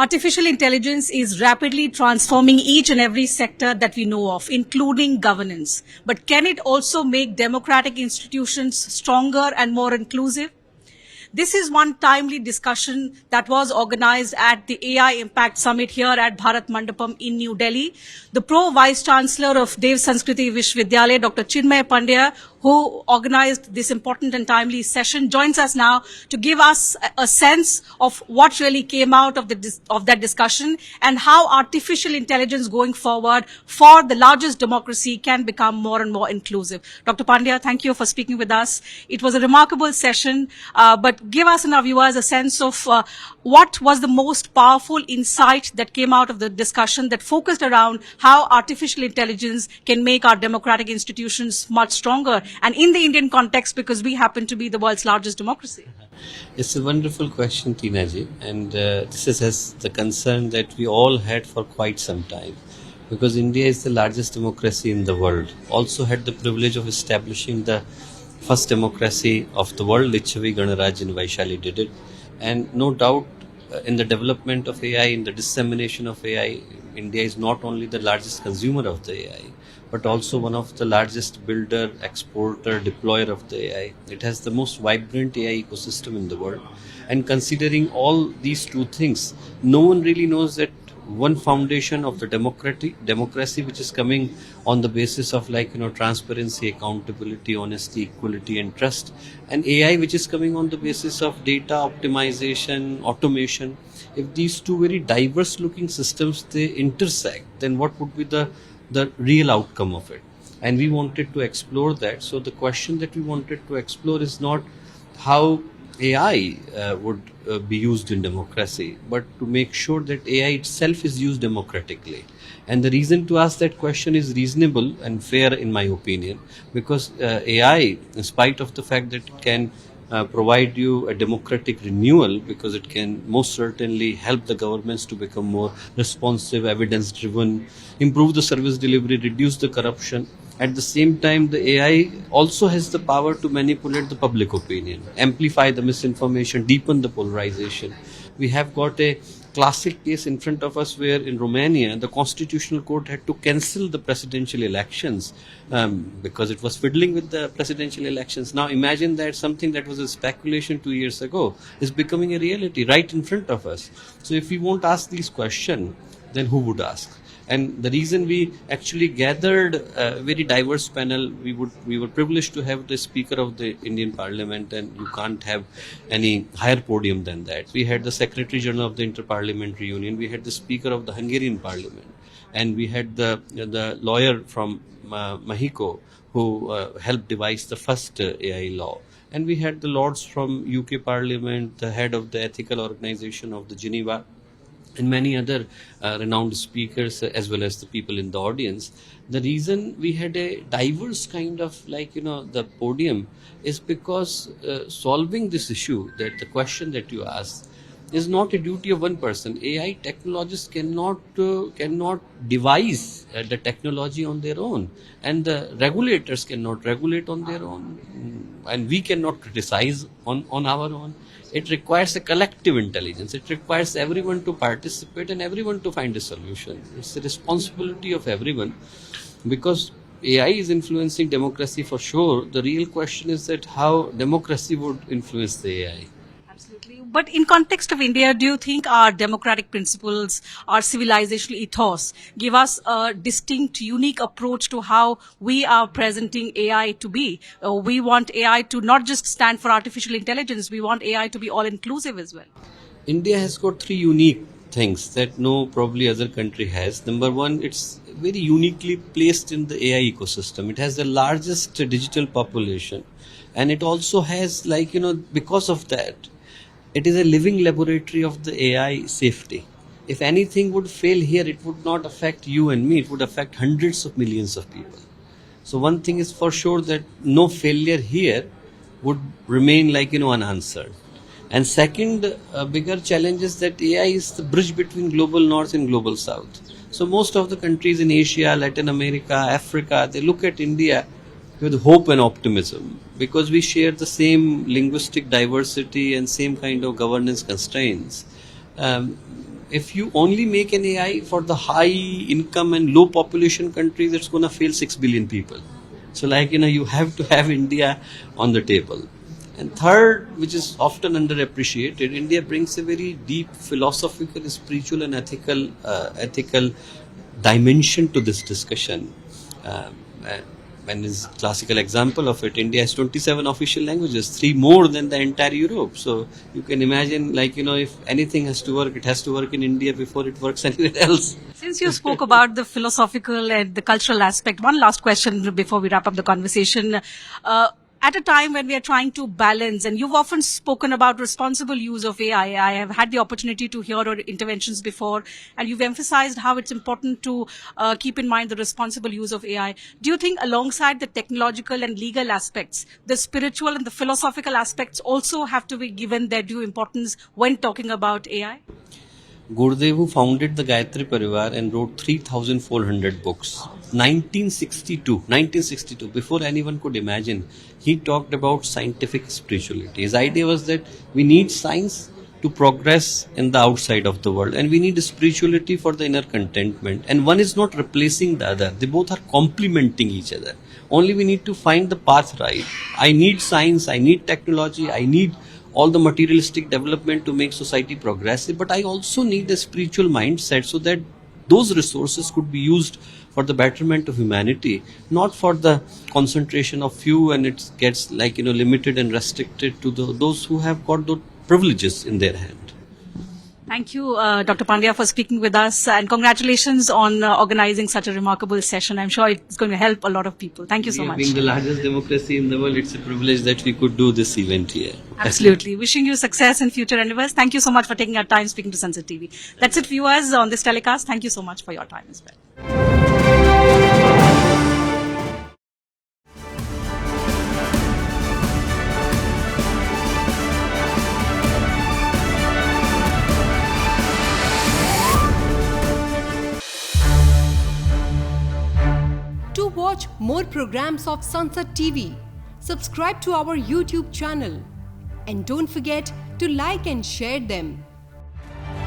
Artificial intelligence is rapidly transforming each and every sector that we know of, including governance. But can it also make democratic institutions stronger and more inclusive? This is one timely discussion that was organized at the AI Impact Summit here at Bharat Mandapam in New Delhi. The Pro-Vice-Chancellor of Sanskriti Vishwavidyalaya, Dr. Chinmaya Pandya, who organized this important and timely session, joins us now to give us a sense of what really came out of that discussion and how artificial intelligence going forward for the largest democracy can become more and more inclusive. Dr. Pandya, thank you for speaking with us. It was a remarkable session, but give us and our viewers a sense of what was the most powerful insight that came out of the discussion that focused around how artificial intelligence can make our democratic institutions much stronger, and in the Indian context, because we happen to be the world's largest democracy. It's a wonderful question, Teena Jha, and this is the concern that we all had for quite some time, because India is the largest democracy in the world. Also had the privilege of establishing the first democracy of the world. Lichavi Ganaraj and Vaishali did it, and no doubt in the development of AI, in the dissemination of AI, India is not only the largest consumer of the AI, but also one of the largest builder, exporter, deployer of the AI. It has the most vibrant AI ecosystem in the world. And considering all these two things, no one really knows that one foundation of the democracy which is coming on the basis of transparency, accountability, honesty, equality and trust, and AI which is coming on the basis of data optimization, automation. If these two very diverse looking systems, they intersect, then what would be the real outcome of it? And we wanted to explore that. So the question that we wanted to explore is not how AI would be used in democracy, but to make sure that AI itself is used democratically. And the reason to ask that question is reasonable and fair in my opinion, because AI, in spite of the fact that it can provide you a democratic renewal, because it can most certainly help the governments to become more responsive, evidence driven, improve the service delivery, reduce the corruption. At the same time, the AI also has the power to manipulate the public opinion, amplify the misinformation, deepen the polarization. We have got a classic case in front of us where in Romania, the Constitutional Court had to cancel the presidential elections because it was fiddling with the presidential elections. Now imagine that something that was a speculation 2 years ago is becoming a reality right in front of us. So if we won't ask these questions, then who would ask? And the reason we actually gathered a very diverse panel, we were privileged to have the Speaker of the Indian Parliament, and you can't have any higher podium than that. We had the Secretary General of the Inter-Parliamentary Union, we had the Speaker of the Hungarian Parliament, and we had the lawyer from Mexico who helped devise the first AI law. And we had the lords from UK Parliament, the head of the ethical organization of the Geneva, and many other renowned speakers, as well as the people in the audience. The reason we had a diverse kind of the podium is because solving this issue, that the question that you asked, is not a duty of one person. AI technologists cannot devise the technology on their own, and the regulators cannot regulate on their own, and we cannot criticize on our own. It requires a collective intelligence. It requires everyone to participate and everyone to find a solution. It's the responsibility of everyone, because AI is influencing democracy for sure. The real question is that how democracy would influence the AI. Absolutely. But in context of India, do you think our democratic principles, our civilizational ethos give us a distinct, unique approach to how we are presenting AI to be? We want AI to not just stand for artificial intelligence, we want AI to be all-inclusive as well. India has got three unique things that no probably other country has. Number one, it's very uniquely placed in the AI ecosystem. It has the largest digital population, and it also has because of that, it is a living laboratory of the AI safety. If anything would fail here, it would not affect you and me, it would affect hundreds of millions of people. So one thing is for sure, that no failure here would remain unanswered. And second, a bigger challenge is that AI is the bridge between global north and global south. So most of the countries in Asia, Latin America, Africa, they look at India with hope and optimism, because we share the same linguistic diversity and same kind of governance constraints. if you only make an AI for the high income and low population countries, it's going to fail 6 billion people. So you have to have India on the table. And third, which is often underappreciated, India brings a very deep philosophical, spiritual and ethical dimension to this discussion. And is classical example of it. India has 27 official languages, 3 more than the entire Europe. So you can imagine, if anything has to work, it has to work in India before it works anywhere else. Since you spoke about the philosophical and the cultural aspect, one last question before we wrap up the conversation. At a time when we are trying to balance, and you've often spoken about responsible use of AI. I have had the opportunity to hear your interventions before, and you've emphasized how it's important to keep in mind the responsible use of AI. Do you think alongside the technological and legal aspects, the spiritual and the philosophical aspects also have to be given their due importance when talking about AI? Gurudev, who founded the Gayatri Parivar and wrote 3,400 books, 1962, before anyone could imagine, he talked about scientific spirituality. His idea was that we need science to progress in the outside of the world, and we need spirituality for the inner contentment. And one is not replacing the other. They both are complementing each other. Only we need to find the path right. I need science, I need technology, I need all the materialistic development to make society progressive, but I also need a spiritual mindset so that those resources could be used for the betterment of humanity, not for the concentration of few, and it gets limited and restricted to those who have got those privileges in their hand. Thank you, Dr. Pandya, for speaking with us, and congratulations on organizing such a remarkable session. I'm sure it's going to help a lot of people. Thank you so much. Being the largest democracy in the world, it's a privilege that we could do this event here. Absolutely. Wishing you success in future endeavors. Thank you so much for taking our time speaking to Sansad TV. That's it, viewers, on this telecast. Thank you so much for your time as well. To watch more programs of Sansad TV, subscribe to our YouTube channel and don't forget to like and share them.